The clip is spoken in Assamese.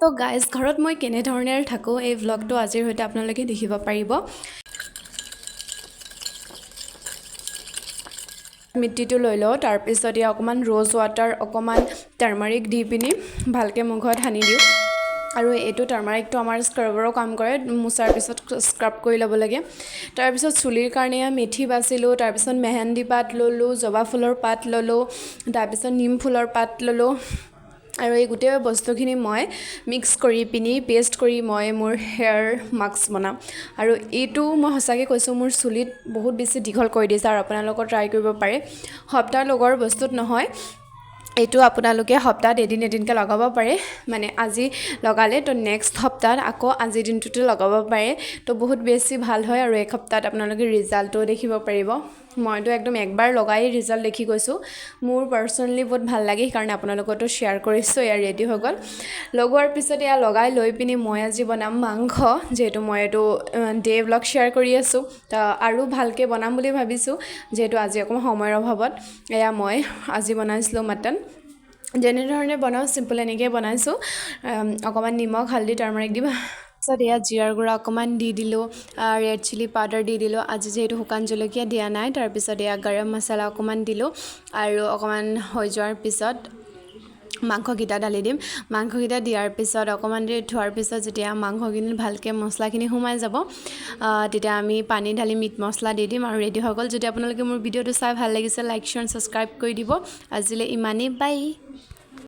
তো গাইজ ঘৰত মই কেনেধৰণে থাকোঁ এই ভ্লগটো আজিৰ সৈতে আপোনালোকে দেখিব পাৰিব মিট্টিটো লৈ লওঁ তাৰপিছত ইয়াত অকণমান ৰ'জ ৱাটাৰ অকণমান টাৰ্মাৰিক দি পিনি ভালকৈ মুখত সানি দিওঁ আৰু এইটো টাৰ্মাৰিকটো আমাৰ স্ক্ৰাবৰো কাম কৰে মোচাৰ পিছত স্ক্ৰাব কৰি ল'ব লাগে তাৰপিছত চুলিৰ কাৰণে মেথি বাচিলোঁ তাৰপিছত মেহেন্দি পাত ল'লোঁ জবা ফুলৰ পাত ল'লোঁ তাৰপিছত নিম ফুলৰ পাত ল'লোঁ আৰু এই গোটেই বস্তুখিনি মই মিক্স কৰি পিনি পেষ্ট কৰি মই মোৰ হেয়াৰ মাস্ক বনাম আৰু এইটো মই সঁচাকৈ কৈছোঁ মোৰ চুলিত বহুত বেছি দীঘল কৰি দিছে আৰু আপোনালোকৰ ট্ৰাই কৰিব পাৰে সপ্তাহ লগৰ বস্তুত নহয় এইটো আপোনালোকে সপ্তাহত এদিনকৈ লগাব পাৰে মানে আজি লগালে তো নেক্সট সপ্তাহত আকৌ আজিৰ দিনটোতে লগাব পাৰে তো বহুত বেছি ভাল হয় আৰু এক সপ্তাহত আপোনালোকে ৰিজাল্টটো দেখিব পাৰিব মইতো একদম একবাৰ লগাই ৰিজাল্ট দেখি গৈছোঁ মোৰ পাৰ্চনেলি বহুত ভাল লাগে সেইকাৰণে আপোনালোকতো শ্বেয়াৰ কৰিছোঁ এয়া ৰেডি হৈ গ'ল লগোৱাৰ পিছত এয়া লগাই লৈ পিনি মই আজি বনাম মাংস যিহেতু মই এইটো ডে ব্লগ শ্বেয়াৰ কৰি আছোঁ আৰু ভালকৈ বনাম বুলি ভাবিছোঁ যিহেতু আজি অকণমান সময়ৰ অভাৱত এয়া মই আজি বনাইছিলোঁ মাটন যেনেধৰণে বনাওঁ চিম্পল এনেকৈ বনাইছোঁ অকণমান নিমখ হালধি টাৰ্মাৰিক দিম তাৰপিছত এয়া জিৰাৰ গুড়া অকণমান দি দিলোঁ ৰেড চিলি পাউডাৰ দি দিলোঁ আজি যিহেতু শুকান জলকীয়া দিয়া নাই তাৰপিছত এয়া গৰম মছলা অকণমান দিলোঁ আৰু অকণমান হৈ যোৱাৰ পিছত মাংসকেইটা ঢালি দিম মাংসকেইটা দিয়াৰ পিছত অকণমান দেৰি থোৱাৰ পিছত যেতিয়া মাংসখিনি ভালকৈ মছলাখিনি সোমাই যাব তেতিয়া আমি পানী ঢালি মিট মছলা দি দিম আৰু ৰেডি হৈ গ'ল যদি আপোনালোকে মোৰ ভিডিঅ'টো চাই ভাল লাগিছে লাইক শ্বেয়াৰ ছাবস্ক্ৰাইব কৰি দিব আজিলৈ ইমানেই বাই